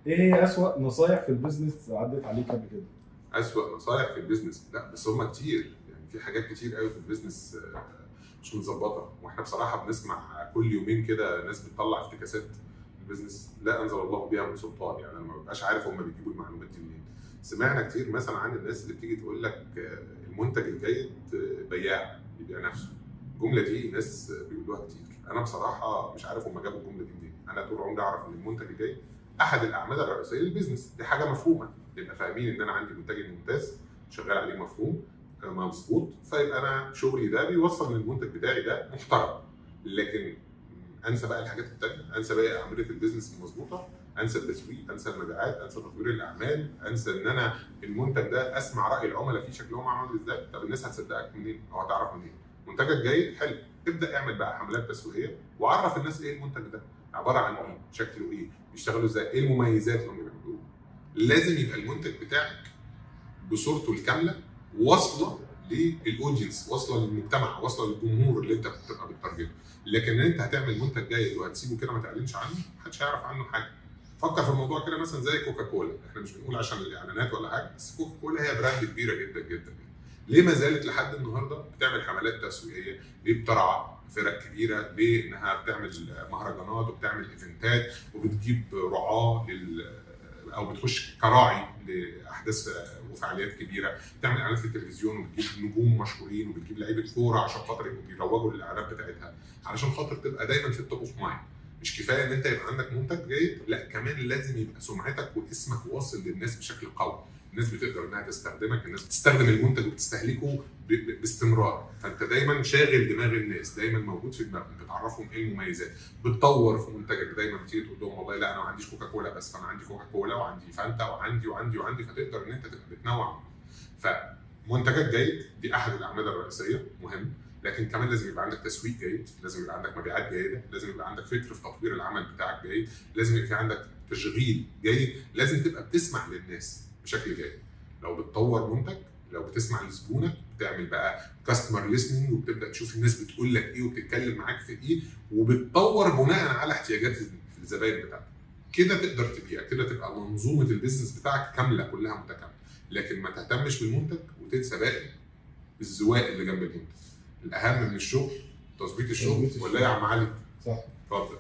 ايه هي اسوأ نصايح في البيزنس عدت عليك قبل كده؟ أسوأ نصايح في البيزنس؟ لا بس هم كتير، يعني في حاجات كتير قوي في البيزنس مش متظبطه، واحنا بصراحه بنسمع كل يومين كده ناس بتطلع افتكاسات في البيزنس لا انزل الله بها من سلطان. يعني انا ما ببقاش عارف هم بيجيبوا المعلومات دي منين. سمعنا كتير مثلا عن الناس اللي بتيجي تقول لك المنتج الجيد بياع يبيع نفسه. الجمله دي ناس بيقولوها كتير، انا بصراحه مش عارف هم جابوا الجمله دي منين. انا طول عمري اعرف ان المنتج الجيد احد الاعمده الرئيسيه للبيزنس، دي حاجه مفهومه، نبقى فاهمين ان انا عندي منتج ممتاز شغال عليه مفهوم مظبوط، فيبقى انا شغلي ده بيوصل ان المنتج بتاعي ده محترم. لكن انسى بقى الحاجات التانيه، انسى بقى اعمده البيزنس المظبوطه، انسى التسويق، انسى المبيعات، انسى تطوير الاعمال، انسى ان انا المنتج ده اسمع راي العملاء فيه شكلهم عامل ازاي. طب الناس هتصدقك منين او هتعرف منين؟ منتجك جيد حلو، ابدا اعمل بقى حملات تسويقيه وعرف الناس ايه المنتج ده عباره عن ايه، شكله ايه، بيشتغلوا ازاي، ايه المميزات اللي هم بيعملوها. لازم يبقى المنتج بتاعك بصورته الكامله واصله للاودينس، واصله للمجتمع، واصله للجمهور اللي انت بتبقى بتارجته. لكن انت هتعمل منتج جيد وهتسيبه كده ما تعلنش عنه، محدش هيعرف عنه حاجه. فكر في الموضوع كده مثلا زي كوكاكولا، احنا مش بنقول عشان الاعلانات ولا حاجه، بس كوكاكولا هي براند كبيره جدا جدا. ليه ما زالت لحد النهارده بتعمل حملات تسويقيه؟ ليه بترعى فرق كبيره؟ ليه انها بتعمل مهرجانات وبتعمل ايفنتات وبتجيب رعاه او بتخش كراعي لاحداث وفعاليات كبيره، بتعمل اعلانات في التلفزيون وبتجيب نجوم مشهورين وبتجيب لعيبه كوره عشان خاطر يبقوا بيروجوا للاعلانات بتاعتها، علشان خاطر تبقى دايما في التوب اوف مايند. مش كفايه ان انت يبقى عندك منتج جيد، لا كمان لازم يبقى سمعتك واسمك واصل للناس بشكل قوي. الناس بتقدر انها تستخدمك، الناس بتستخدم المنتج وبتستهلكه باستمرار، فانت دايما شاغل دماغ الناس، دايما موجود في دماغهم، بتعرفهم ايه المميزات، بتطور في منتجك، دايما بتيجي تقول لهم والله لا انا ما عنديش كوكا كولا بس، انا عندي كوكا كولا وعندي فانتا وعندي وعندي وعندي، فتقدر ان انت تبقى بتنوع. فمنتجك جيد دي احد الاعمده الرئيسيه، مهم. لكن كمان لازم يبقى عندك تسويق جيد، لازم يبقى عندك مبيعات جيده، لازم يبقى عندك فكر في تطوير العمل بتاعك جيد، لازم يبقى في عندك تشغيل جيد، لازم تبقى بتسمع للناس بشكل جيد. لو بتطور منتج، لو بتسمع لزبونك، بتعمل بقى كاستمر ليسننج وبتبدا تشوف الناس بتقول لك ايه وبتتكلم معاك في ايه، وبتطور بناء على احتياجات الزباين بتاعتك، كده تقدر تبيع، كده تبقى منظومه البيزنس بتاعك كامله كلها متكامله. لكن ما تهتمش بالمنتج وتنسى باقي الزواق اللي جنب المنتج. الاهم من الشغل تظبيط الشغل، ولا يا عم علي؟ صح. اتفضل.